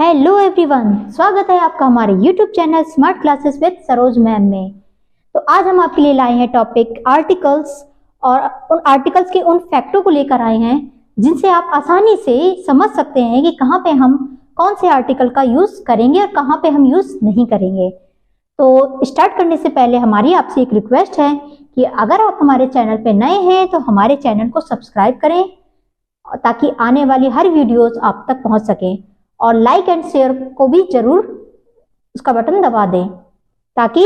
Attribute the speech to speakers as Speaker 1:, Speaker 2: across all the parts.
Speaker 1: Hello everyone, स्वागत है आपका हमारे YouTube channel smart classes with Saroj ma'am में। तो आज हम आपके लिए लाए हैं टॉपिक आर्टिकल्स और उन आर्टिकल्स के उन फैक्टों को लेकर आए हैं जिनसे आप आसानी से समझ सकते हैं कि कहाँ पे हम कौन से आर्टिकल का यूज करेंगे और कहाँ पे हम यूज नहीं करेंगे। तो स्टार्ट करने से पहले हमारी आपसे एक रिक्वेस्ट है कि अगर आप हमारे चैनल पे नए हैं तो हमारे चैनल को सब्सक्राइब करें ताकि आने वाली हर वीडियोस आप तक पहुंच सके, और लाइक एंड शेयर को भी जरूर उसका बटन दबा दें ताकि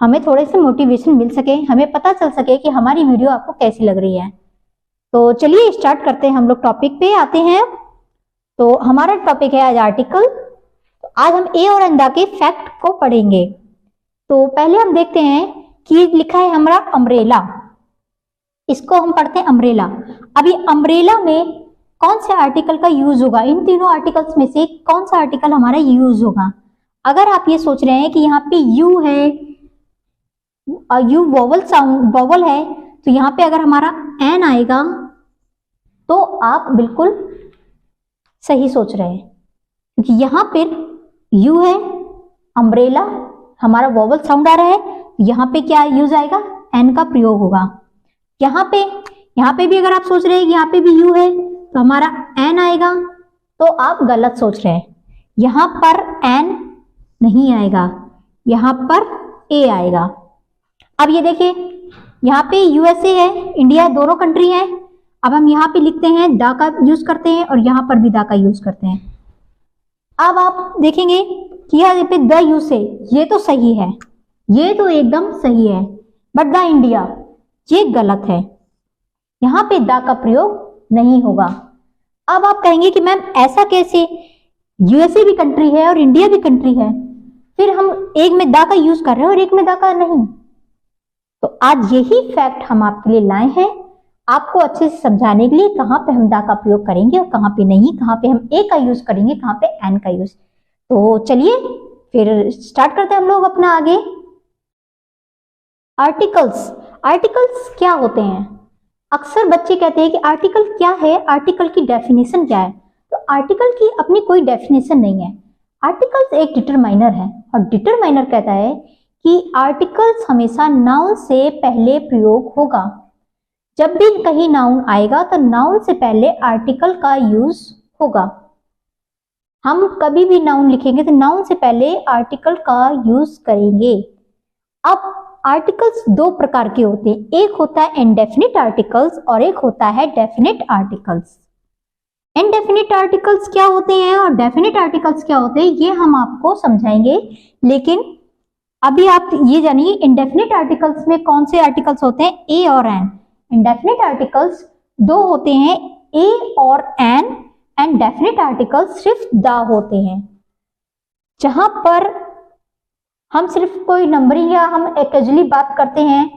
Speaker 1: हमें थोड़े से मोटिवेशन मिल सके, हमें पता चल सके कि हमारी वीडियो आपको कैसी लग रही है। तो चलिए स्टार्ट करते हैं, हम लोग टॉपिक पे आते हैं। तो हमारा टॉपिक है आज आर्टिकल। तो आज हम ए और अंडा के फैक्ट को पढ़ेंगे। तो पहले हम देखते हैं कि लिखा है हमारा अम्ब्रेला, इसको हम पढ़ते हैं अम्ब्रेला। अभी अम्ब्रेला में कौन से आर्टिकल का यूज होगा, इन तीनों आर्टिकल्स में से कौन सा आर्टिकल हमारा यूज होगा। अगर आप ये सोच रहे हैं कि यहाँ पे यू है, यू वोवल साउंड वोवल है, तो यहाँ पे अगर हमारा एन आएगा तो आप बिल्कुल सही सोच रहे हैं, क्योंकि यहाँ पे यू है, अम्ब्रेला हमारा वोवल साउंड आ रहा है, यहाँ पे क्या यूज आएगा, एन का प्रयोग होगा। यहाँ पे भी अगर आप सोच रहे हैं कि यहाँ पे भी यू है तो हमारा एन आएगा, तो आप गलत सोच रहे हैं। यहां पर एन नहीं आएगा, यहां पर ए आएगा। अब ये देखिए, यहाँ पे यूएसए है, इंडिया, दोनों कंट्री है। अब हम यहाँ पे लिखते हैं दा का यूज करते हैं और यहाँ पर भी दा का यूज करते हैं। अब आप देखेंगे कि यहाँ पे द यूज है, ये तो सही है, ये तो एकदम सही है, बट द इंडिया ये गलत है, यहाँ पे दा का प्रयोग नहीं होगा। अब आप कहेंगे कि मैम ऐसा कैसे, यूएसए भी कंट्री है और इंडिया भी कंट्री है, फिर हम एक में दा का यूज कर रहे हैं और एक में दा का नहीं। तो आज यही फैक्ट हम आपके लिए लाए हैं, आपको अच्छे से समझाने के लिए, कहां पे हम दा का प्रयोग करेंगे और कहां पे नहीं, कहां पे हम ए का यूज करेंगे, कहां पे एन का यूज। तो चलिए फिर स्टार्ट करते हैं हम लोग अपना आगे। आर्टिकल्स क्या होते हैं। अक्सर बच्चे कहते हैं कि आर्टिकल क्या है, आर्टिकल की डेफिनेशन क्या है। तो आर्टिकल की अपनी कोई डेफिनेशन नहीं है। आर्टिकल्स एक डिटरमाइनर है, और डिटरमाइनर कहता है कि आर्टिकल्स हमेशा नाउन से पहले प्रयोग होगा। जब भी कहीं नाउन आएगा तो नाउन से पहले आर्टिकल का यूज होगा। हम कभी भी नाउन लिखेंगे तो नाउन से पहले आर्टिकल का यूज करेंगे। अब आर्टिकल्स दो प्रकार के होते हैं, एक होता है इंडेफिनिट आर्टिकल्स और एक होता है डेफिनिट आर्टिकल्स। इंडेफिनिट आर्टिकल्स क्या होते हैं और डेफिनिट आर्टिकल्स क्या होते हैं, ये हम आपको समझाएंगे। लेकिन अभी आप ये जानिए इंडेफिनिट आर्टिकल्स में कौन से आर्टिकल्स होते हैं, ए और एन। इंडेफिनिट आर्टिकल्स दो होते हैं, ए और एन, एंड डेफिनिट आर्टिकल्स सिर्फ द होते हैं। जहां पर हम सिर्फ कोई नंबरिंग या हम कैजुअली बात करते हैं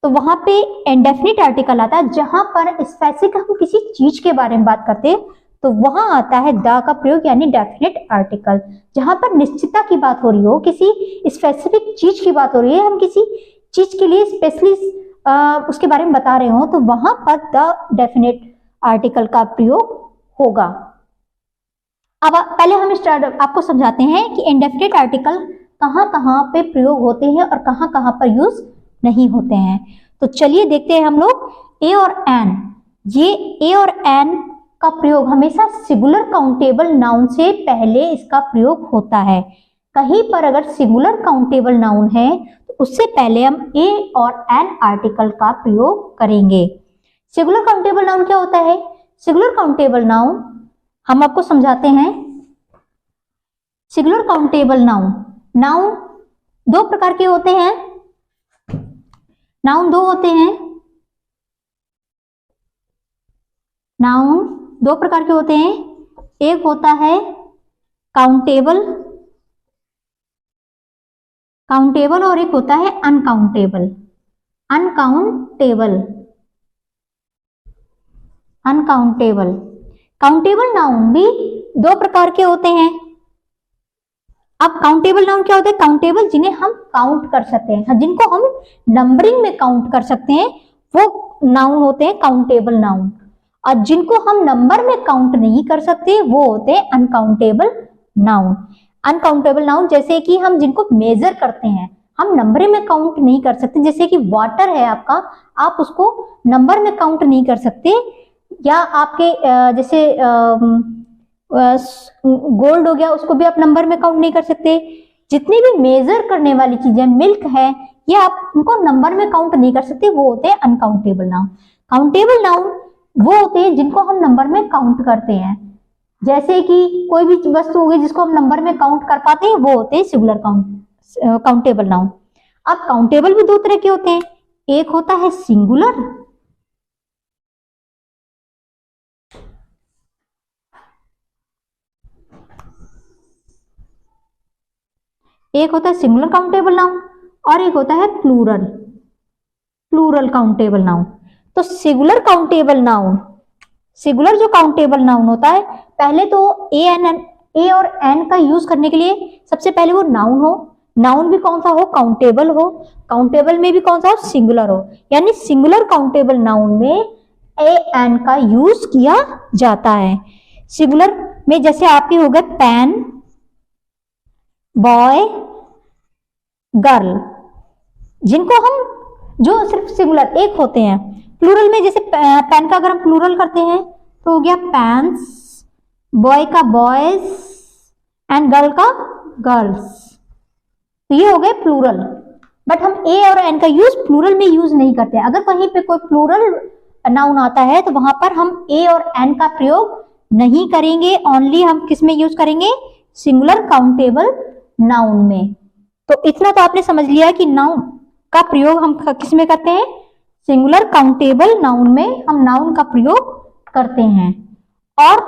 Speaker 1: तो वहां पे इंडेफिनिट आर्टिकल आता है। जहां पर स्पेसिफिक हम किसी चीज के बारे में बात करते हैं तो वहां आता है द का प्रयोग, यानी डेफिनिट आर्टिकल। जहां पर निश्चितता की बात हो रही हो, किसी स्पेसिफिक चीज की बात हो रही है, हम किसी चीज के लिए स्पेशली उसके बारे में बता रहे हो, तो वहां पर द डेफिनिट आर्टिकल का प्रयोग होगा। अब पहले हम आपको समझाते हैं कि इंडेफिनिट आर्टिकल कहां कहां पे प्रयोग होते हैं और कहां कहां पर यूज नहीं होते हैं। तो चलिए देखते हैं हम लोग ए और एन। ये ए और एन का प्रयोग हमेशा सिंगुलर काउंटेबल नाउन से पहले इसका प्रयोग होता है। कहीं पर अगर सिंगुलर काउंटेबल नाउन है तो उससे पहले हम ए और एन आर्टिकल का प्रयोग करेंगे। सिंगुलर काउंटेबल नाउन क्या होता है, सिंगुलर काउंटेबल नाउन हम आपको समझाते हैं। सिंगुलर काउंटेबल नाउन दो प्रकार के होते हैं, नाउन दो होते हैं, नाउन दो प्रकार के होते हैं। एक होता है काउंटेबल और एक होता है अनकाउंटेबल। काउंटेबल नाउन भी दो प्रकार के होते हैं। अब काउंटेबल नाउन क्या होते हैं, काउंटेबल जिन्हें हम काउंट कर सकते हैं, जिनको हम नंबरिंग में काउंट कर सकते हैं, वो नाउन होते हैं काउंटेबल नाउन। और जिनको हम नंबर में काउंट नहीं कर सकते वो होते हैं अनकाउंटेबल नाउन। अनकाउंटेबल नाउन जैसे कि हम जिनको मेजर करते हैं, हम नंबर में काउंट नहीं कर सकते। जैसे कि वाटर है आपका, आप उसको नंबर में काउंट नहीं कर सकते। या आपके जैसे गोल्ड हो गया, उसको भी आप नंबर में काउंट नहीं कर सकते। जितनी भी मेजर करने वाली चीजें, मिल्क है, ये आप उनको नंबर में काउंट नहीं कर सकते, वो होते हैं अनकाउंटेबल नाउन। काउंटेबल नाउन वो होते हैं जिनको हम नंबर में काउंट करते हैं। जैसे कि कोई भी वस्तु होगी जिसको हम नंबर में काउंट कर पाते हैं, वो होते हैं सिंगुलर काउंटेबल नाउन। अब काउंटेबल भी दो तरह के होते हैं, एक होता है सिंगुलर, एक होता है सिंगुलर काउंटेबल नाउन और एक होता है प्लूरल काउंटेबल नाउन। तो सिंगुलर काउंटेबल नाउन, सिंगुलर जो काउंटेबल नाउन होता है, पहले तो ए और एन का यूज करने के लिए सबसे पहले वो नाउन हो। नाउन भी कौन सा हो? काउंटेबल हो। काउंटेबल में भी कौन सा हो? सिंगुलर हो। यानी सिंगुलर काउंटेबल नाउन में ए एन का यूज किया जाता है। सिंगुलर में जैसे आपके हो गए पेन, बॉय, गर्ल, जिनको हम जो सिर्फ सिंगुलर एक होते हैं। प्लूरल में जैसे पेन का अगर हम प्लूरल करते हैं तो हो गया पेन्स, बॉय का बॉयज एंड गर्ल का गर्ल्स। तो ये हो गए प्लूरल। बट हम ए और एन का यूज प्लूरल में यूज नहीं करते। अगर कहीं पे कोई प्लूरल नाउन आता है तो वहां पर हम ए और एन का प्रयोग नहीं करेंगे, ओनली हम किस में यूज करेंगे? सिंगुलर काउंटेबल नाउन में। तो इतना तो आपने समझ लिया कि नाउन का प्रयोग हम किस में करते हैं? सिंगुलर काउंटेबल नाउन में हम नाउन का प्रयोग करते हैं, और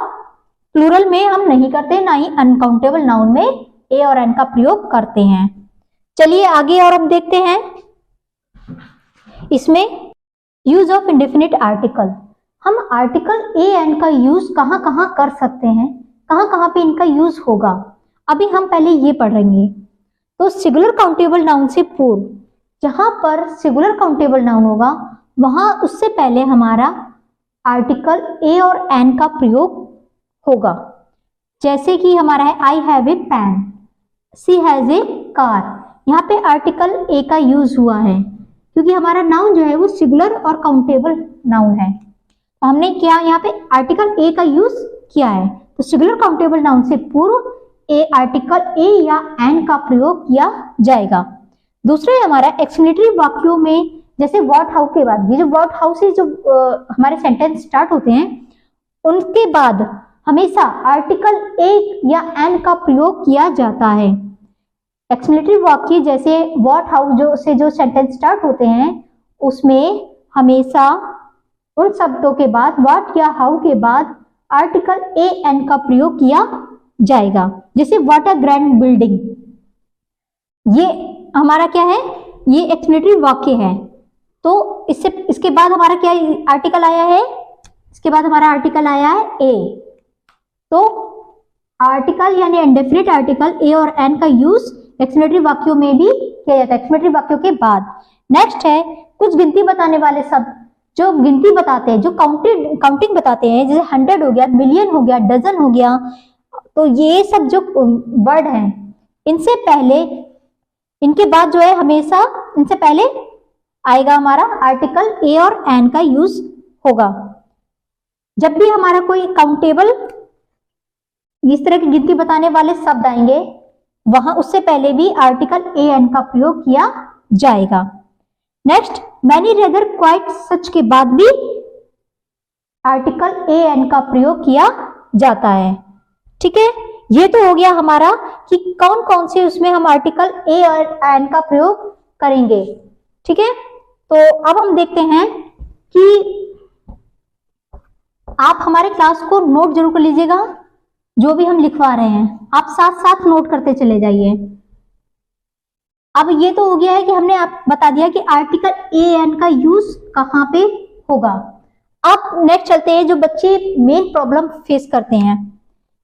Speaker 1: प्लूरल में हम नहीं करते, ना ही अनकाउंटेबल नाउन में ए और एन का प्रयोग करते हैं। चलिए आगे और हम देखते हैं इसमें यूज ऑफ इंडेफिनिट आर्टिकल। हम आर्टिकल ए एन का यूज कहां कहां कर सकते हैं, कहां कहां पे इनका यूज होगा, अभी हम पहले ये पढ़ेंगे। तो सिंगुलर काउंटेबल नाउन से पूर्व, जहां पर सिंगुलर काउंटेबल नाउन होगा, वहां उससे पहले हमारा आर्टिकल ए और एन का प्रयोग होगा। जैसे कि हमारा है I have a pen, she has a car. यहाँ पे आर्टिकल ए का यूज हुआ है क्योंकि हमारा नाउन जो है वो सिंगुलर और काउंटेबल नाउन है। तो हमने क्या यहाँ पे आर्टिकल ए का यूज किया है। तो सिंगुलर काउंटेबल नाउन से पूर्व आर्टिकल ए या एन का प्रयोग किया जाएगा। दूसरा हमारा एक्सक्लेमेटरी वाक्यों में, जैसे व्हाट हाउ के बाद, ये जो व्हाट हाउ से जो हमारे सेंटेंस स्टार्ट होते हैं, उनके बाद हमेशा आर्टिकल ए या एन का प्रयोग किया जाता है। एक्सक्लेमेटरी वाक्य जैसे व्हाट हाउ जो सेंटेंस स्टार्ट होते हैं, उसमें हमेशा उन शब्दों के बाद, व्हाट या हाउ के बाद आर्टिकल ए एन का प्रयोग किया जाएगा। जैसे व्हाट अ ग्रैंड बिल्डिंग, ये हमारा क्या है? ये एक्सक्लेमेटरी वाक्य है। तो इसके बाद हमारा क्या आर्टिकल आया है? इसके बाद हमारा आर्टिकल आया है ए। तो आर्टिकल यानी इंडेफिनिट आर्टिकल ए और एन का यूज एक्सक्लेमेटरी वाक्यों में भी किया जाता है, एक्सक्लेमेटरी वाक्यों के बाद। नेक्स्ट है कुछ गिनती बताने वाले शब्द, जो गिनती बताते हैं, जो काउंटिंग बताते हैं, जैसे 100 हो गया, मिलियन हो गया, डजन हो गया। तो ये सब जो वर्ड हैं, इनसे पहले, इनके बाद जो है हमेशा इनसे पहले आएगा हमारा आर्टिकल ए और एन का यूज होगा। जब भी हमारा कोई काउंटेबल इस तरह की गिनती बताने वाले शब्द आएंगे, वहां उससे पहले भी आर्टिकल ए एन का प्रयोग किया जाएगा। नेक्स्ट, मैनी रेदर क्वाइट सच के बाद भी आर्टिकल ए एन का प्रयोग किया जाता है। ठीक है, ये तो हो गया हमारा कि कौन कौन से उसमें हम आर्टिकल ए और एन का प्रयोग करेंगे। ठीक है, तो अब हम देखते हैं कि आप हमारे क्लास को नोट जरूर कर लीजिएगा, जो भी हम लिखवा रहे हैं आप साथ साथ नोट करते चले जाइए। अब ये तो हो गया है कि हमने आप बता दिया कि आर्टिकल ए एन का यूज कहाँ पे होगा। अब नेक्स्ट चलते हैं, जो बच्चे मेन प्रॉब्लम फेस करते हैं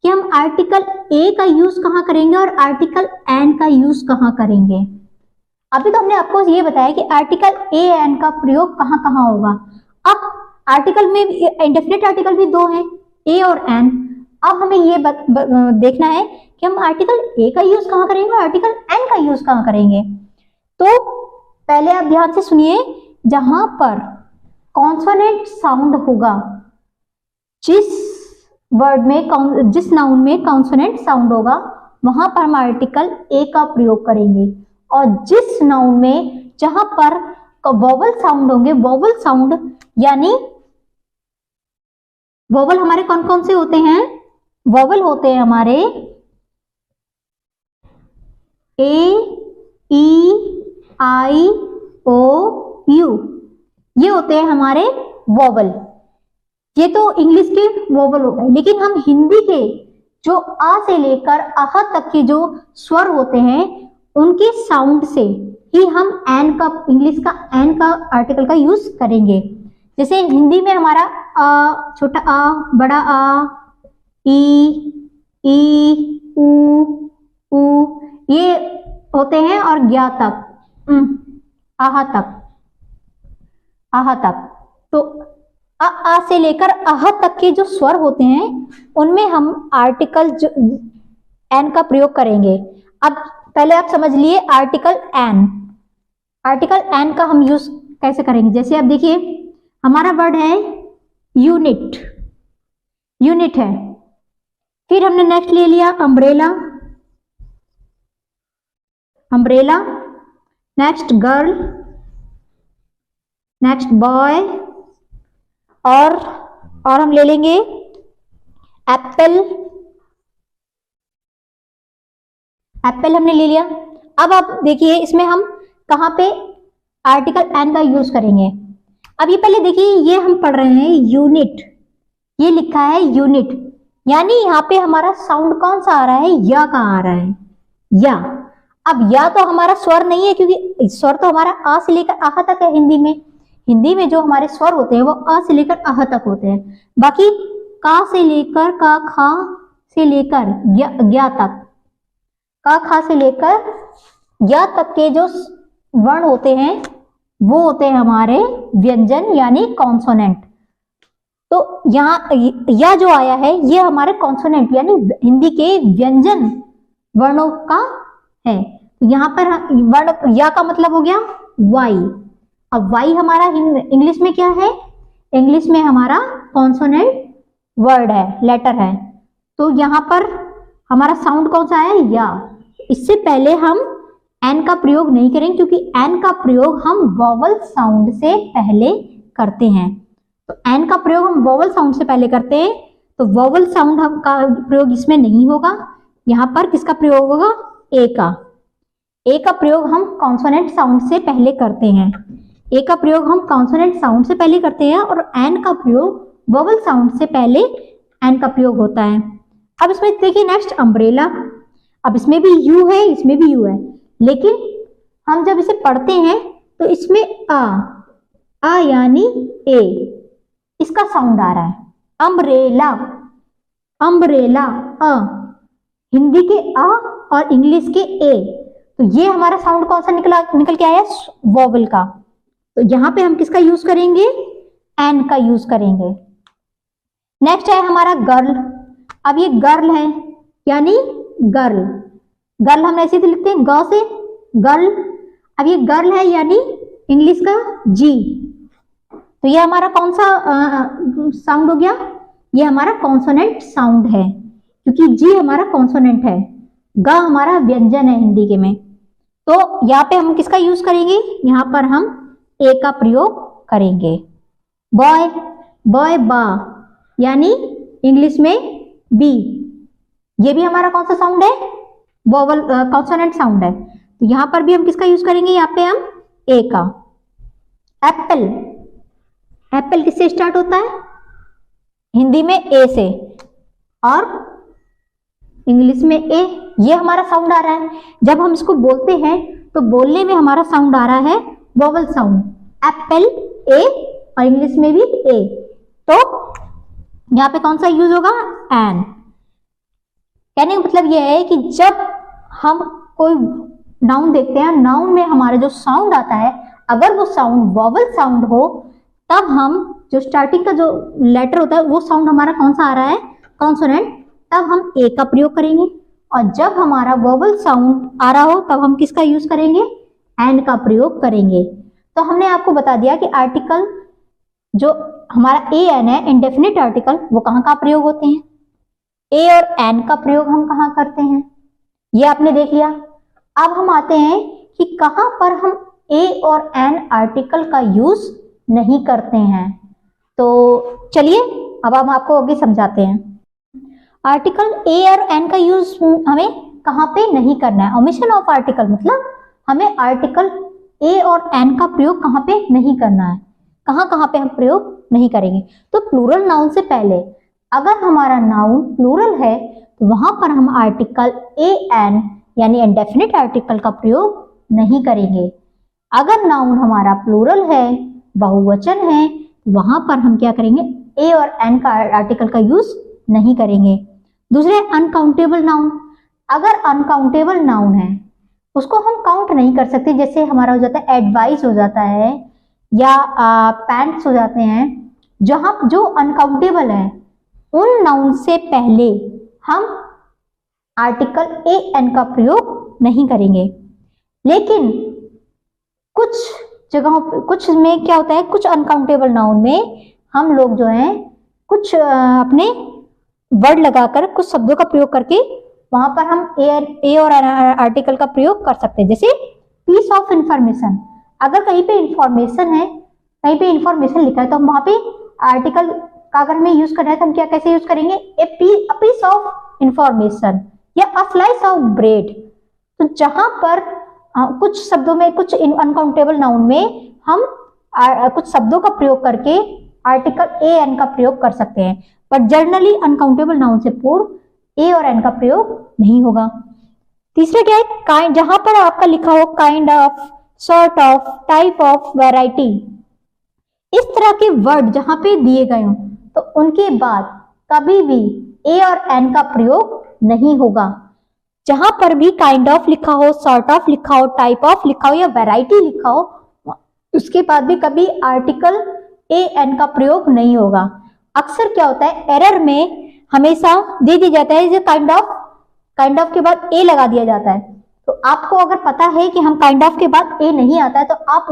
Speaker 1: कि हम आर्टिकल ए का यूज कहाँ करेंगे और आर्टिकल एन का यूज कहाँ करेंगे। अभी तो हमने आपको ये बताया कि आर्टिकल ए एन का प्रयोग कहाँ कहाँ होगा। अब आर्टिकल में इंडेफिनिट आर्टिकल भी दो हैं, ए और एन। अब हमें ये देखना है कि हम आर्टिकल ए का यूज कहाँ करेंगे, आर्टिकल एन का यूज कहाँ करेंगे। तो पहले आप ध्यान से सुनिए, जहां पर कॉन्सोनेंट साउंड होगा, जिस वर्ड में, जिस नाउन में कॉन्सोनेंट साउंड होगा, वहां पर हम आर्टिकल ए का प्रयोग करेंगे। और जिस नाउन में जहां पर वोवल साउंड होंगे, वोवल साउंड यानी वोवल हमारे कौन कौन से होते हैं, वोवल होते हैं हमारे ए, ई, आई, ओ, यू, ये होते हैं हमारे वोवल। ये तो इंग्लिश के वोवल हो गए, लेकिन हम हिंदी के जो आ से लेकर आह तक के जो स्वर होते हैं, उनके साउंड से ही हम एन का, इंग्लिश का एन का आर्टिकल का यूज करेंगे। जैसे हिंदी में हमारा आ, छोटा आ, बड़ा आ, ई, ऊ, ये होते हैं, और ज्ञा तक, आह तक। तो आ से लेकर आह तक के जो स्वर होते हैं, उनमें हम आर्टिकल जो एन का प्रयोग करेंगे। अब पहले आप समझ लिए आर्टिकल एन, आर्टिकल एन का हम यूज कैसे करेंगे। जैसे अब देखिए, हमारा वर्ड है यूनिट, यूनिट है। फिर हमने नेक्स्ट ले लिया umbrella, umbrella, next girl, next boy, और हम ले लेंगे एप्पल, एप्पल हमने ले लिया। अब आप देखिए, इसमें हम कहां पे आर्टिकल एन का यूज करेंगे। अब ये पहले देखिए, ये हम पढ़ रहे हैं यूनिट, ये लिखा है यूनिट, यानी यहाँ पे हमारा साउंड कौन सा आ रहा है, या का आ रहा है, या। अब या तो हमारा स्वर नहीं है, क्योंकि स्वर तो हमारा आ से लेकर आह तक है हिंदी में। हिंदी में जो हमारे स्वर होते हैं वो अ से लेकर आह तक होते हैं। बाकी का से लेकर, का, खा से लेकर ज्ञा तक, का, खा से लेकर ज्ञा तक के जो वर्ण होते हैं, वो होते हैं हमारे व्यंजन यानी कॉन्सोनेंट। तो यहाँ या जो आया है, ये हमारे कॉन्सोनेंट यानी हिंदी के व्यंजन वर्णों का है। तो यहाँ पर वर्ण या का मतलब हो गया वाई। अब वाई हमारा इंग्लिश में क्या है, इंग्लिश में हमारा कॉन्सोनेंट वर्ड है, लेटर है। तो यहाँ पर हमारा साउंड कौन सा है, या। इससे पहले हम एन का प्रयोग नहीं करेंगे, क्योंकि एन का प्रयोग हम वोवल साउंड से पहले करते हैं। तो एन का प्रयोग हम वोवल साउंड से पहले करते हैं, तो वोवल साउंड हम का प्रयोग इसमें नहीं होगा। यहाँ पर किसका प्रयोग होगा, ए का। ए का प्रयोग हम कॉन्सोनेंट साउंड से पहले करते हैं, ए का प्रयोग हम कॉन्सोनेंट साउंड से पहले करते हैं, और एन का प्रयोग वोवल साउंड से पहले एन का प्रयोग होता है। अब इसमें देखिए नेक्स्ट अम्ब्रेला। अब इसमें भी यू है, इसमें भी यू है, लेकिन हम जब इसे पढ़ते हैं तो इसमें आ यानी ए, इसका साउंड आ रहा है। अम्ब्रेला, अम्ब्रेला, हिंदी के आ और इंग्लिश के ए। तो ये हमारा साउंड कौन सा निकल के आया, वोवल का। तो यहां पे हम किसका यूज करेंगे, एन का यूज करेंगे। नेक्स्ट है हमारा गर्ल। अब ये गर्ल है यानी गर्ल, गर्ल हम ऐसे लिखते हैं ग से, गर्ल। अब ये गर्ल है यानी इंग्लिश का जी। तो ये हमारा कौन सा साउंड हो गया, ये हमारा कॉन्सोनेंट साउंड है, क्योंकि जी हमारा कॉन्सोनेंट है, ग हमारा व्यंजन है हिंदी के में। तो यहाँ पे हम किसका यूज करेंगे, यहाँ पर हम ए का प्रयोग करेंगे। बॉय, बॉय बा यानी इंग्लिश में बी, ये भी हमारा कौन सा साउंड है, वोवल कॉन्सोनेंट साउंड है। तो यहाँ पर भी हम किसका यूज करेंगे, यहाँ पे हम ए का। एप्पल, एप्पल किससे स्टार्ट होता है, हिंदी में ए से, और इंग्लिश में ए। ये हमारा साउंड आ रहा है। जब हम इसको बोलते हैं तो बोलने में हमारा साउंड आ रहा है वोवल साउंड, एप्पल ए, और इंग्लिश में भी ए। तो यहाँ पे कौन सा यूज होगा, एन। कहने का मतलब यह है कि जब हम कोई नाउन देखते हैं, नाउन में हमारा जो साउंड आता है, अगर वो साउंड वोवल साउंड हो, तब हम जो स्टार्टिंग का जो लेटर होता है वो साउंड हमारा कौन सा आ रहा है, कॉन्सोनेंट, तब हम ए का प्रयोग करेंगे। और जब हमारा वोवल साउंड आ रहा हो तब हम किसका यूज करेंगे, एंड का प्रयोग करेंगे। तो हमने आपको बता दिया कि आर्टिकल जो हमारा ए एन है, इंडेफिनिट आर्टिकल, वो कहाँ कहाँ प्रयोग होते हैं, ए और एन का प्रयोग हम कहाँ करते हैं, ये आपने देख लिया। अब हम आते हैं कि कहाँ पर हम ए और एन आर्टिकल का यूज नहीं करते हैं। तो चलिए अब हम आपको आगे समझाते हैं। आर्टिकल ए और एन का यूज हमें कहाँ पे नहीं करना है। ओमिशन ऑफ आर्टिकल मतलब हमें आर्टिकल ए और एन का प्रयोग कहाँ पे नहीं करना है, कहाँ कहाँ पे हम प्रयोग नहीं करेंगे। तो प्लूरल नाउन से पहले अगर हमारा नाउन प्लूरल है तो वहां पर हम आर्टिकल ए एन यानी इंडेफिनिट आर्टिकल का प्रयोग नहीं करेंगे। अगर नाउन हमारा प्लूरल है, बहुवचन है, वहां पर हम क्या करेंगे, ए और एन का आर्टिकल का यूज नहीं करेंगे। दूसरे अनकाउंटेबल नाउन, अगर अनकाउंटेबल नाउन है उसको हम काउंट नहीं कर सकते, जैसे हमारा हो जाता है एडवाइस हो जाता है या पैंट्स हो जाते हैं, जहां जो अनकाउंटेबल है उन नाउन से पहले हम आर्टिकल ए एन का प्रयोग नहीं करेंगे। लेकिन कुछ जगहों कुछ में क्या होता है, कुछ अनकाउंटेबल नाउन में हम लोग जो है कुछ अपने वर्ड लगाकर कुछ शब्दों का प्रयोग करके वहां पर हम ए और आर्टिकल का प्रयोग कर सकते हैं। जैसे पीस ऑफ इंफॉर्मेशन, अगर कहीं पे इंफॉर्मेशन है, कहीं पे इंफॉर्मेशन लिखा है तो हम वहां पे आर्टिकल का अगर हमें यूज करना है तो हम क्या कैसे यूज करेंगे, ए पीस ऑफ इंफॉर्मेशन या अ स्लाइस ऑफ ब्रेड। तो जहां पर कुछ शब्दों में, कुछ अनकाउंटेबल नाउन में हम कुछ शब्दों का प्रयोग करके आर्टिकल ए एन का प्रयोग कर सकते हैं, बट जनरली अनकाउंटेबल नाउन से पूर्व ए और एन का प्रयोग नहीं होगा। तीसरा क्या है, काइंड, जहां पर आपका लिखा हो kind of, sort of, type of, variety, इस तरह के वर्ड जहां पे दिए गए हो तो उनके बाद कभी भी ए और एन का प्रयोग नहीं होगा। जहां पर भी काइंड ऑफ लिखा हो, सॉर्ट ऑफ लिखा हो, टाइप ऑफ लिखा हो या वैरायटी लिखा हो, उसके बाद भी कभी आर्टिकल ए एन का प्रयोग नहीं होगा। अक्सर क्या होता है, एरर में हमेशा दे दिया जाता है काइंड ऑफ के बाद ए लगा दिया जाता है। तो आपको अगर पता है कि हम काइंड ऑफ के बाद ए नहीं आता है तो आप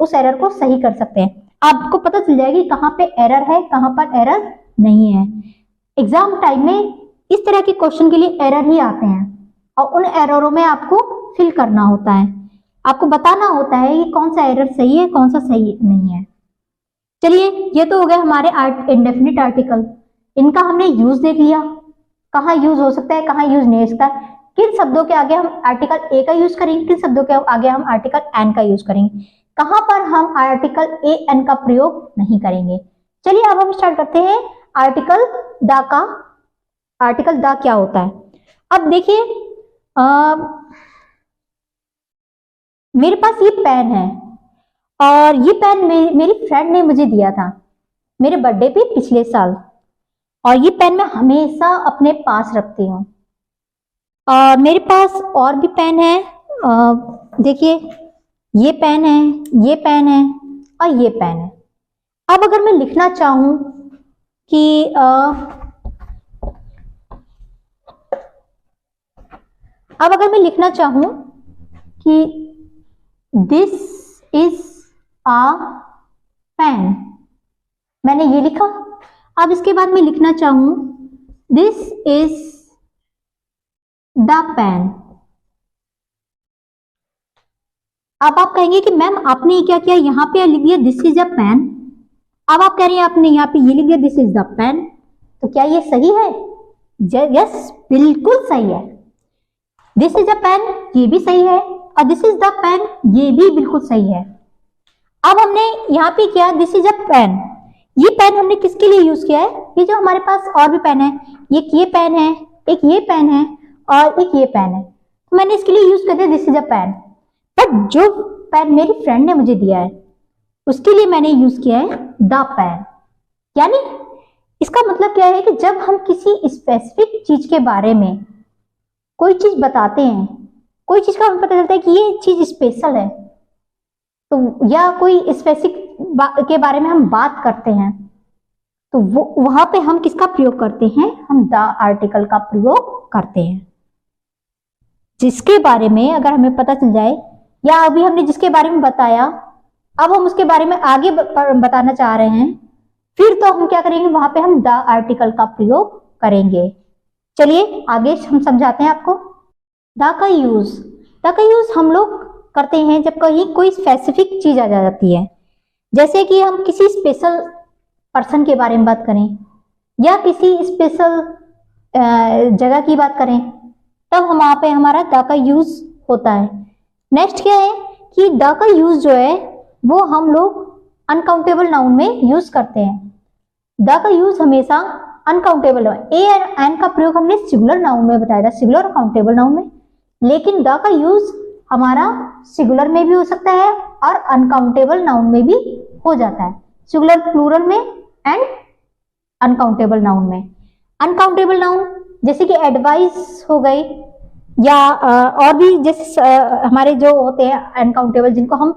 Speaker 1: उस एरर को सही कर सकते हैं। आपको पता चल जाएगी कहाँ पे एरर है, कहाँ पर एरर नहीं है। एग्जाम टाइम में इस तरह के क्वेश्चन के लिए एरर ही आते हैं और उन एररों में आपको फिल करना होता है, आपको बताना होता है कि कौन सा एरर सही है, कौन सा सही नहीं है। चलिए, ये तो हो गया हमारे इंडेफिनिट आर्टिकल। इनका हमने यूज देख लिया, कहाँ यूज हो सकता है, कहाँ यूज नहीं हो सकता, किन शब्दों के आगे हम आर्टिकल ए का यूज करेंगे, किन शब्दों के आगे हम आर्टिकल एन का यूज करेंगे, कहाँ पर हम आर्टिकल ए एन का प्रयोग नहीं करेंगे। चलिए अब हम स्टार्ट करते हैं आर्टिकल द का। आर्टिकल द क्या होता है, अब देखिए मेरे पास ये पेन है और ये पेन मेरी फ्रेंड ने मुझे दिया था मेरे बर्थडे पे पिछले साल, और ये पेन मैं हमेशा अपने पास रखती हूँ। और मेरे पास और भी पेन है, देखिए ये पेन है, ये पेन है और ये पेन है। अब अगर मैं लिखना चाहूं कि अब अगर मैं लिखना चाहूं कि दिस इज अ पेन, मैंने ये लिखा। अब इसके बाद मैं लिखना चाहूं दिस इज द पेन। अब आप कहेंगे कि मैम आपने ये क्या किया, यहाँ पे लिख दिया दिस इज अ पेन, अब आप कह रही हैं आपने यहाँ पे ये लिख दिया दिस इज द पेन, तो क्या ये सही है? यस, बिल्कुल सही है। दिस इज अ पेन ये भी सही है और दिस इज द पेन ये भी बिल्कुल सही है। अब हमने यहाँ पे किया दिस इज अ पेन, ये पेन हमने किसके लिए यूज किया है, ये जो हमारे पास और भी पेन है, एक ये पेन है, एक ये पेन है और एक ये पेन है, तो मैंने इसके लिए यूज कर दिया this is a pen. But जो पेन मेरी फ्रेंड ने मुझे दिया है उसके लिए मैंने यूज किया है द पेन। यानी इसका मतलब क्या है कि जब हम किसी स्पेसिफिक चीज के बारे में कोई चीज बताते हैं, कोई चीज का हमें पता चलता है कि ये चीज स्पेशल है, तो या कोई स्पेसिफिक के बारे में हम बात करते हैं, तो वो वहां पे हम किसका प्रयोग करते हैं, हम द आर्टिकल का प्रयोग करते हैं। जिसके बारे में अगर हमें पता चल जाए, या अभी हमने जिसके बारे में बताया अब हम उसके बारे में आगे बताना चाह रहे हैं, फिर तो हम क्या करेंगे, वहां पे हम द आर्टिकल का प्रयोग करेंगे। चलिए आगे हम समझाते हैं आपको। द का यूज हम लोग करते हैं जब कहीं कोई स्पेसिफिक चीज आ जाती है, जैसे कि हम किसी स्पेशल पर्सन के बारे में बात करें या किसी स्पेशल जगह की बात करें, तब हम वहां पे हमारा द का यूज होता है। नेक्स्ट क्या है कि द का यूज जो है वो हम लोग अनकाउंटेबल नाउन में यूज करते हैं। द का यूज हमेशा अनकाउंटेबल है। ए और एन का प्रयोग हमने सिंगुलर नाउन में बताया था, सिंगुलर और काउंटेबल नाउन में, लेकिन द का यूज हमारा सिंगुलर में भी हो सकता है और अनकाउंटेबल नाउन में भी हो जाता है, सिंगुलर प्लूरल में एंड अनकाउंटेबल नाउन में। अनकाउंटेबल नाउन जैसे कि एडवाइस हो गई, या और भी जैसे हमारे जो होते हैं अनकाउंटेबल, जिनको हम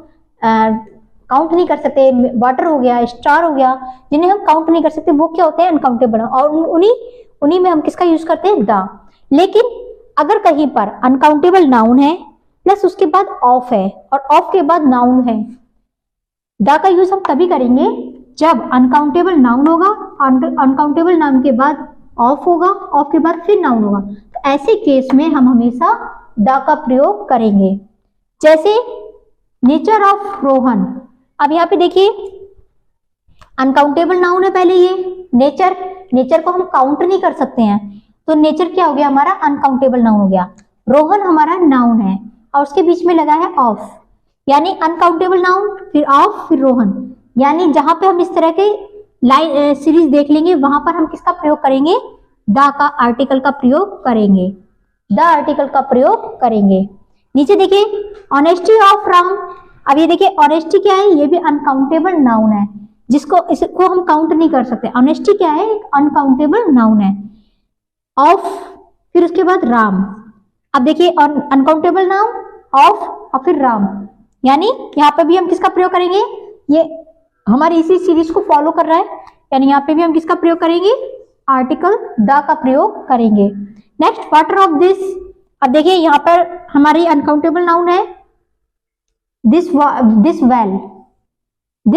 Speaker 1: काउंट नहीं कर सकते, वाटर हो गया, स्टार हो गया, जिन्हें हम काउंट नहीं कर सकते, वो क्या होते हैं, अनकाउंटेबल। और उन्हीं में हम किसका यूज करते हैं, द। लेकिन अगर कहीं पर अनकाउंटेबल नाउन है प्लस उसके बाद ऑफ है और ऑफ के बाद नाउन है, द का यूज हम तभी करेंगे जब अनकाउंटेबल नाउन होगा, अनकाउंटेबल नाउन के बाद ऑफ होगा, ऑफ के बाद फिर नाउन होगा। तो ऐसे केस में हम हमेशा द का प्रयोग करेंगे। जैसे नेचर ऑफ रोहन, अब यहाँ पे देखिए अनकाउंटेबल नाउन है पहले, ये नेचर को हम काउंट नहीं कर सकते हैं, तो नेचर क्या हो गया हमारा, अनकाउंटेबल नाउन हो गया। रोहन हमारा नाउन है और उसके बीच में लगा है ऑफ, यानी अनकाउंटेबल नाउन फिर ऑफ फिर रोहन, यानी जहां पे हम इस तरह के लाइन सीरीज देख लेंगे वहां पर हम किसका प्रयोग करेंगे, द का आर्टिकल का प्रयोग करेंगे, द आर्टिकल का प्रयोग करेंगे। नीचे देखिए ऑनेस्टी ऑफ राम, अब ये देखिए ऑनेस्टी क्या है, ये भी अनकाउंटेबल नाउन है, इसको हम काउंट नहीं कर सकते। ऑनेस्टी क्या है, एक अनकाउंटेबल नाउन है। ऑफ फिर उसके बाद राम, अब देखिए अनकाउंटेबल नाउन ऑफ और फिर राम, यानी यहाँ पे भी हम किसका प्रयोग करेंगे, ये हमारी इसी सीरीज को फॉलो कर रहा है, यानी यहाँ पे भी हम किसका प्रयोग करेंगे, आर्टिकल द का प्रयोग करेंगे। नेक्स्ट वाटर ऑफ दिस, अब देखिए यहाँ पर हमारी अनकाउंटेबल नाउन है दिस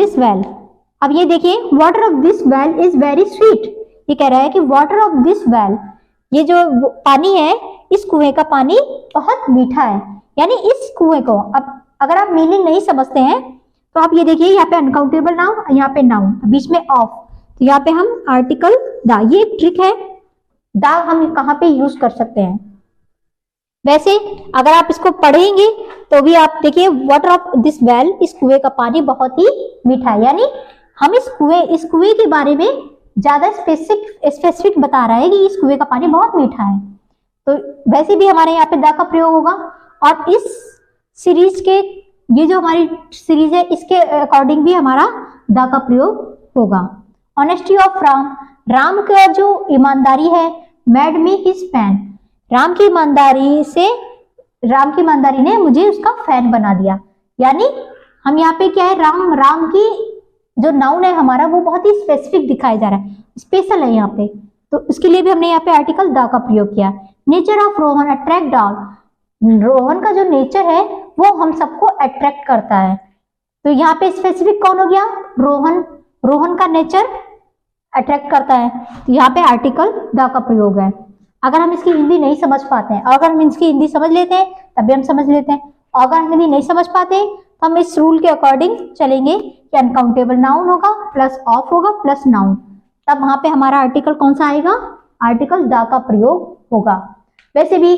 Speaker 1: वेल, अब ये देखिए water of this well is very sweet, ये कह रहा है कि वाटर ऑफ दिस वेल, ये जो पानी है इस कुएं का पानी बहुत मीठा है, यानी इस कुएं को, अब अगर आप मीनिंग नहीं समझते हैं तो आप ये देखिए यहाँ पे अनकाउंटेबल नाउन, यहाँ पे नाउन, बीच में ऑफ, तो यहाँ पे हम आर्टिकल द, ये एक ट्रिक है, द हम कहाँ पे यूज कर सकते हैं। वैसे अगर आप इसको पढ़ेंगे तो भी आप देखिए वाटर ऑफ दिस वेल, इस कुएं का पानी बहुत ही मीठा है, यानी हम इस कुएं के बारे में ज्यादा स्पेसिफिक बता रहा है कि इस कुएं का पानी बहुत मीठा है। तो वैसे भी हमारे यहाँ पे द का प्रयोग होगा, और इस सीरीज के, ये जो हमारी सीरीज है इसके अकॉर्डिंग भी हमारा द का प्रयोग होगा। ऑनेस्टी ऑफ राम, राम का जो ईमानदारी है, made me his fan, Ram की ईमानदारी ने मुझे उसका फैन बना दिया, यानी हम यहाँ पे क्या है, राम की जो नाउन है हमारा वो बहुत ही स्पेसिफिक दिखाया जा रहा है, स्पेशल है यहाँ पे, तो उसके लिए भी हमने यहाँ पे आर्टिकल द का प्रयोग किया। Nature of Rohan attract all, Rohan का जो नेचर है वो हम सबको अट्रैक्ट करता है, तो यहाँ पे स्पेसिफिक कौन हो गया, रोहन का नेचर अट्रैक्ट करता है, तो यहाँ पे आर्टिकल द का प्रयोग है। अगर हम इसकी हिंदी नहीं समझ पाते हैं, अगर हम इसकी हिंदी समझ लेते हैं तभी हम समझ लेते हैं, और अगर हम हिंदी नहीं समझ पाते तो हम इस रूल के अकॉर्डिंग चलेंगे कि अनकाउंटेबल नाउन होगा प्लस ऑफ होगा प्लस नाउन, तब वहां पे हमारा आर्टिकल कौन सा आएगा, आर्टिकल द का प्रयोग होगा। वैसे भी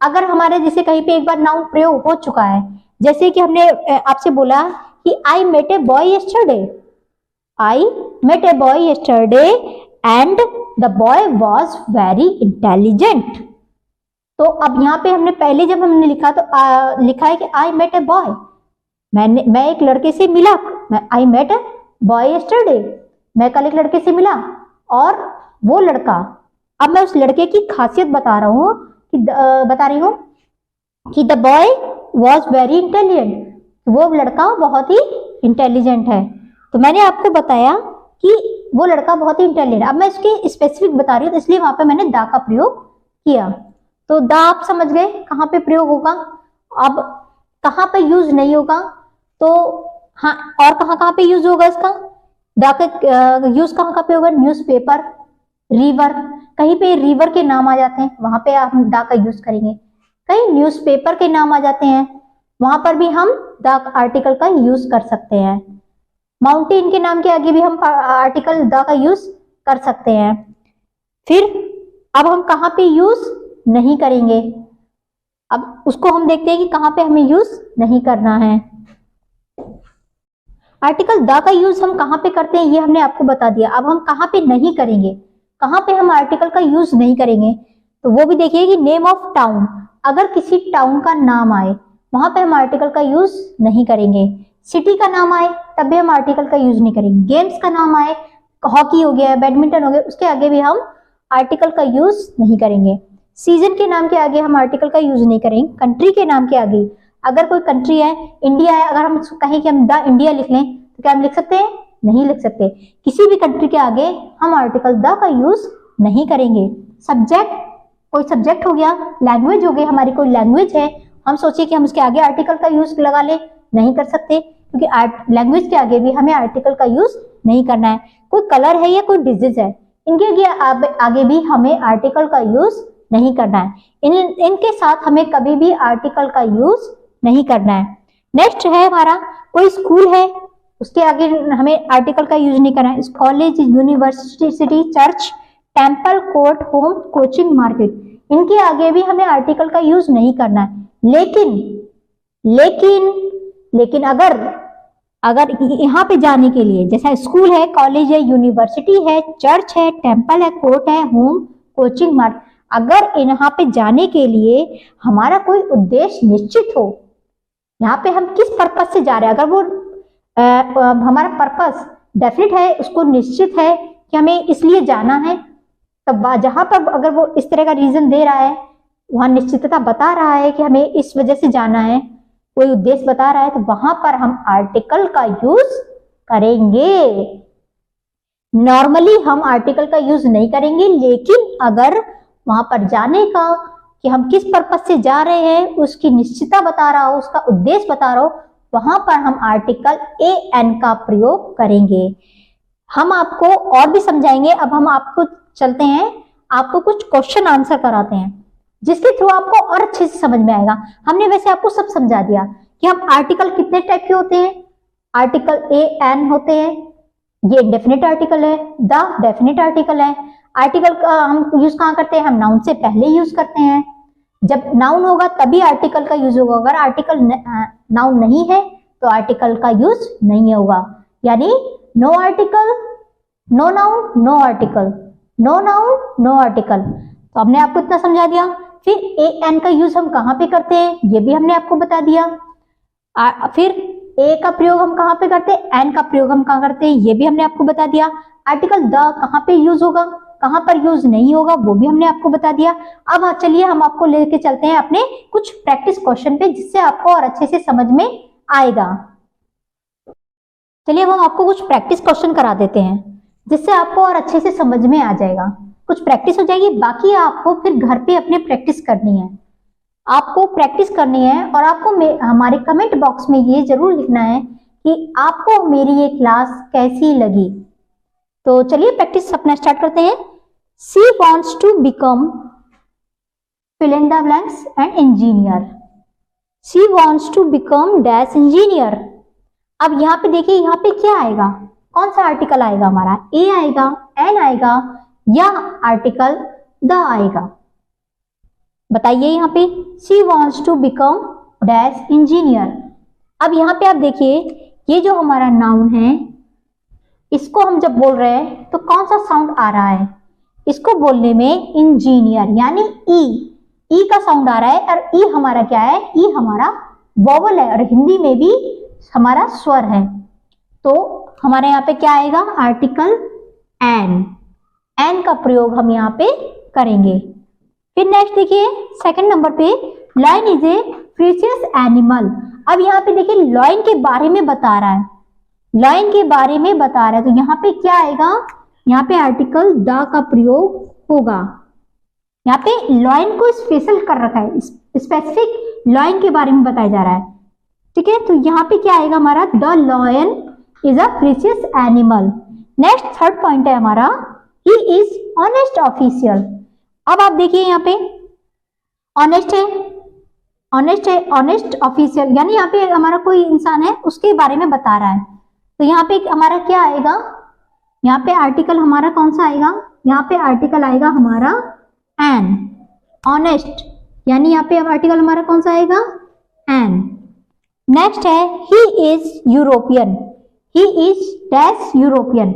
Speaker 1: अगर हमारे जैसे कहीं पे एक बार नाउन प्रयोग हो चुका है, जैसे कि हमने आपसे बोला कि I met a boy yesterday and the boy was very intelligent, तो अब यहाँ पे हमने पहले जब हमने लिखा तो लिखा है कि आई मेट ए बॉय, मैं एक लड़के से मिला, I met a boy yesterday, मैं कल एक लड़के से मिला, और वो लड़का, अब मैं उस लड़के की खासियत बता रही हूँ कि the boy was very intelligent, वो लड़का बहुत ही इंटेलिजेंट है, तो मैंने आपको बताया कि वो लड़का बहुत ही इंटेलिजेंट, अब मैं इसके स्पेसिफिक बता रही हूँ, इसलिए वहां पे मैंने द का प्रयोग किया। तो द आप समझ गए कहाँ पे प्रयोग होगा। अब कहाँ पे यूज नहीं होगा, तो हाँ, और कहाँ कहाँ पे यूज होगा इसका, द का यूज कहाँ कहाँ पे होगा, न्यूज़पेपर, रिवर, कहीं पे रिवर के नाम आ जाते हैं वहां पे हम द का यूज करेंगे, कहीं न्यूज़पेपर के नाम आ जाते हैं वहां पर भी हम द आर्टिकल का यूज कर सकते हैं। माउंटेन के नाम के आगे भी हम आर्टिकल द का यूज कर सकते हैं। फिर अब हम कहाँ पे यूज नहीं करेंगे, अब उसको हम देखते हैं कि कहाँ पे हमें यूज नहीं करना है। आर्टिकल द का यूज हम कहाँ पे करते हैं ये हमने आपको बता दिया। अब हम कहाँ पे नहीं करेंगे, कहाँ पे हम आर्टिकल का यूज नहीं करेंगे, तो वो भी देखिए कि नेम ऑफ टाउन, अगर किसी टाउन का नाम आए वहां पे हम आर्टिकल का यूज नहीं करेंगे। सिटी का नाम आए तब भी हम आर्टिकल का यूज नहीं करेंगे। गेम्स का नाम आए, हॉकी हो गया, बैडमिंटन हो गया, उसके आगे भी हम आर्टिकल का यूज नहीं करेंगे। सीजन के नाम के आगे हम आर्टिकल का यूज नहीं करेंगे। कंट्री के नाम के आगे, अगर कोई कंट्री है, इंडिया है, अगर हम कहें कि हम द इंडिया लिख लें तो क्या हम लिख सकते हैं, नहीं लिख सकते। किसी भी कंट्री के आगे हम आर्टिकल द का यूज नहीं करेंगे। सब्जेक्ट, कोई सब्जेक्ट हो गया, लैंग्वेज हो गई, हमारी कोई लैंग्वेज है, हम सोचिए कि हम उसके आगे आर्टिकल का यूज लगा ले, नहीं कर सकते, क्योंकि लैंग्वेज के आगे भी हमें आर्टिकल का यूज नहीं करना है। कोई कलर है या कोई डिजीज है, इनके आगे भी हमें आर्टिकल का यूज नहीं करना है। इनके साथ हमें कभी भी आर्टिकल का यूज नहीं करना है। नेक्स्ट है हमारा, कोई स्कूल है, उसके आगे हमें आर्टिकल का यूज नहीं करना है। College, university, church, temple, court, home, coaching, market, इनके आगे भी हमें आर्टिकल का यूज नहीं करना है। लेकिन अगर यहाँ पे जाने के लिए, जैसा स्कूल है, कॉलेज है, यूनिवर्सिटी है, चर्च है, टेम्पल है, कोर्ट है, होम, कोचिंग, मार्केट, अगर यहाँ पे जाने के लिए हमारा कोई उद्देश्य निश्चित हो, यहाँ पे हम किस पर्पस से जा रहे हैं, अगर वो हमारा पर्पस डेफिनेट है, उसको निश्चित है कि हमें इसलिए जाना है, तब जहां पर अगर वो इस तरह का रीजन दे रहा है, वहां निश्चितता बता रहा है कि हमें इस वजह से जाना है, कोई उद्देश्य बता रहा है, तो वहां पर हम आर्टिकल का यूज करेंगे। नॉर्मली हम आर्टिकल का यूज नहीं करेंगे, लेकिन अगर वहां पर जाने का कि हम किस पर्पस से जा रहे हैं उसकी निश्चितता बता रहा हो, उसका उद्देश्य बता रहा हो, वहां पर हम आर्टिकल एन का प्रयोग करेंगे। हम आपको और भी समझाएंगे। अब हम आपको चलते हैं, आपको कुछ क्वेश्चन आंसर कराते हैं जिसके थ्रू आपको और अच्छे से समझ में आएगा। हमने वैसे आपको सब समझा दिया कि हम आर्टिकल कितने टाइप के होते हैं। आर्टिकल एन होते हैं, ये डेफिनेट आर्टिकल है, द डेफिनेट आर्टिकल है। आर्टिकल का हम यूज कहाँ करते हैं, हम नाउन से पहले यूज करते हैं। जब नाउन होगा तभी आर्टिकल का यूज होगा, अगर आर्टिकल नाउन नहीं है तो आर्टिकल का यूज नहीं होगा। यानी no article no noun, no article, no noun no article. तो हमने आपको इतना समझा दिया। फिर एन का यूज हम कहाँ पे करते हैं ये भी हमने आपको बता दिया। फिर ए का प्रयोग हम कहाँ पे करते हैं, एन का प्रयोग हम कहाँ करते हैं ये भी हमने आपको बता दिया। आर्टिकल द कहाँ पे यूज होगा, कहाँ पर यूज नहीं होगा, वो भी हमने आपको बता दिया। अब चलिए हम आपको लेके चलते हैं अपने कुछ प्रैक्टिस क्वेश्चन पे, जिससे आपको और अच्छे से समझ में आएगा। चलिए हम आपको कुछ प्रैक्टिस क्वेश्चन करा देते हैं, जिससे आपको और अच्छे से समझ में आ जाएगा। कुछ प्रैक्टिस हो जाएगी, बाकी आपको फिर घर पे अपने प्रैक्टिस करनी है। आपको प्रैक्टिस करनी है और आपको हमारे कमेंट बॉक्स में ये जरूर लिखना है कि आपको मेरी ये क्लास कैसी लगी। तो चलिए प्रैक्टिस अपना स्टार्ट करते हैं। She wants to become fill in the blanks and engineer. She wants to become dash engineer. अब यहाँ पे देखिए, यहाँ पे क्या आएगा, कौन सा आर्टिकल आएगा हमारा, ए आएगा, एन आएगा या आर्टिकल द आएगा, बताइए। यहाँ पे she wants to become dash engineer. अब यहाँ पे आप देखिए, ये जो हमारा नाउन है, इसको हम जब बोल रहे हैं तो कौन सा साउंड आ रहा है, इसको बोलने में इंजीनियर यानी ई का साउंड आ रहा है। और ई हमारा क्या है, ई हमारा वोवल है और हिंदी में भी हमारा स्वर है। तो हमारे यहाँ पे क्या आएगा, आर्टिकल एन का प्रयोग हम यहाँ पे करेंगे। फिर नेक्स्ट देखिए, सेकंड नंबर पे, lion is a precious animal. अब यहाँ पे देखिए लायन के बारे में बता रहा है, लायन के बारे में बता रहा है, तो यहाँ पे क्या आएगा, यहाँ पे आर्टिकल द का प्रयोग होगा। यहाँ पे लॉयन को स्पेशल कर रखा है, स्पेसिफिक लॉयन के बारे में बताया जा रहा है। ठीक है, तो यहाँ पे क्या आएगा हमारा, the lion is a precious animal. Next third point है हमारा, ही इज ऑनेस्ट ऑफिशियल। अब आप देखिए यहाँ पे ऑनेस्ट है, ऑनेस्ट है, ऑनेस्ट ऑफिशियल, यानी यहाँ पे हमारा कोई इंसान है उसके बारे में बता रहा है। तो यहाँ पे हमारा क्या आएगा, यहाँ पे आर्टिकल हमारा कौन सा आएगा, यहाँ पे आर्टिकल आएगा हमारा एन, ऑनेस्ट, यानी यहाँ पे आर्टिकल हमारा कौन सा आएगा, एन। नेक्स्ट है he is European, he is dash European.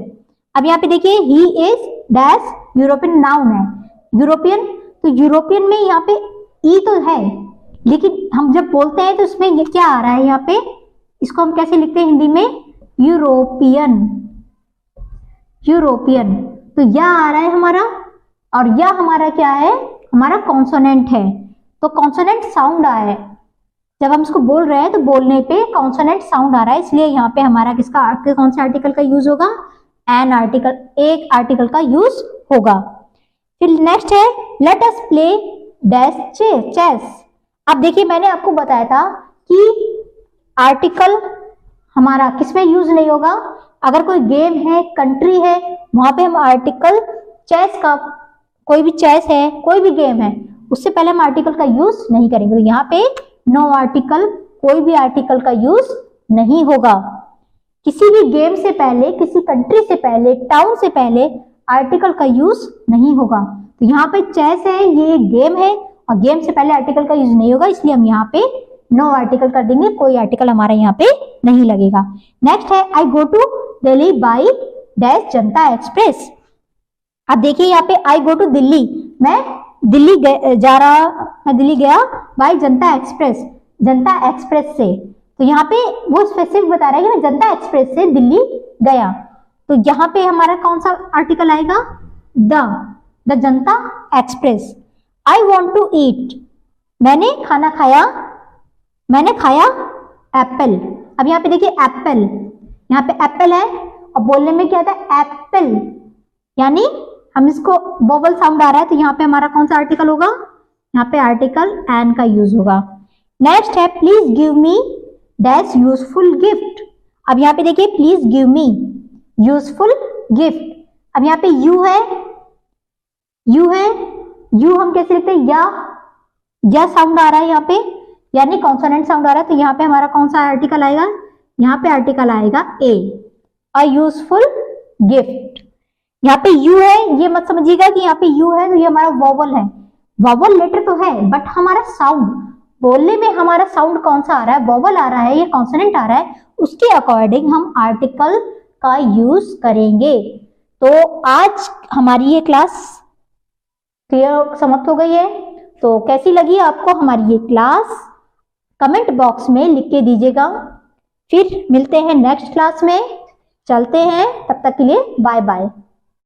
Speaker 1: अब यहाँ पे देखिए he is dash European, noun है यूरोपियन, तो यूरोपियन में यहाँ पे ई तो है, लेकिन हम जब बोलते हैं तो इसमें ये क्या आ रहा है, यहाँ पे इसको हम कैसे लिखते हैं हिंदी में, यूरोपियन, यूरोपियन। तो यह आ रहा है हमारा, और यह हमारा क्या है, हमारा कॉन्सोनेंट है। तो कॉन्सोनेंट साउंड आ रहा है, जब हम इसको बोल रहे हैं तो बोलने पे कॉन्सोनेंट साउंड आ रहा है, इसलिए यहाँ पे हमारा किसका, कौन से आर्टिकल का यूज होगा, एन आर्टिकल, एक आर्टिकल का यूज होगा। फिर नेक्स्ट है let us play dash chess. अब देखिए मैंने आपको बताया था कि आर्टिकल हमारा किसमें यूज नहीं होगा, अगर कोई गेम है, कंट्री है, वहां पे हम आर्टिकल, चेस का, कोई भी चेस है, कोई भी गेम है, उससे पहले हम आर्टिकल का यूज नहीं करेंगे। तो यहाँ पे नो आर्टिकल, कोई भी आर्टिकल का यूज नहीं होगा। किसी भी गेम से पहले, किसी कंट्री से पहले, टाउन से पहले आर्टिकल का यूज नहीं होगा। तो यहाँ पे चेस है, ये गेम है, और गेम से पहले आर्टिकल का यूज नहीं होगा, इसलिए हम यहाँ पे नो आर्टिकल कर देंगे, कोई आर्टिकल हमारा यहाँ पे नहीं लगेगा। नेक्स्ट है I go to Delhi by dash Janata Express. अब देखिए यहाँ पे आई गो टू दिल्ली, मैं दिल्ली जा रहा, मैं दिल्ली गया by Janata express, Janata express से। तो यहाँ पे वो स्पेसिफिक बता रहा है कि मैं जनता एक्सप्रेस से दिल्ली गया। तो यहाँ पे हमारा कौन सा आर्टिकल आएगा, the Janata Express. I want to eat, मैंने खाना खाया, मैंने खाया एप्पल। अब यहाँ पे देखिए एप्पल, यहाँ पे एप्पल है, और बोलने में क्या आता है, एप्पल, यानी हम इसको वोवल साउंड आ रहा है, तो यहाँ पे हमारा कौन सा आर्टिकल होगा, यहाँ पे आर्टिकल एन का यूज होगा। नेक्स्ट है please give me dash useful gift. अब यहाँ पे देखिए please give me useful gift. अब यहाँ पे यू है, यू है, यू हम कैसे लिखते हैं, या साउंड आ रहा है यहाँ पे, यानी कॉन्सोनेंट साउंड आ रहा है, तो यहाँ पे हमारा कौन सा आर्टिकल आएगा, यहाँ पे आर्टिकल आएगा ए, अ यूजफुल गिफ्ट। यहाँ पे यू है, ये मत समझिएगा कि यहाँ पे यू है तो ये हमारा वोवल है, वोवल लेटर तो है, बट हमारा साउंड, बोलने में हमारा साउंड कौन सा आ रहा है, वोवल आ रहा है या कॉन्सोनेंट आ रहा है, उसके अकॉर्डिंग हम आर्टिकल का यूज करेंगे। तो आज हमारी ये क्लास क्लियर समाप्त हो गई है। तो कैसी लगी आपको हमारी ये क्लास, कमेंट बॉक्स में लिख के दीजिएगा। फिर मिलते हैं नेक्स्ट क्लास में, चलते हैं, तब तक के लिए बाय बाय।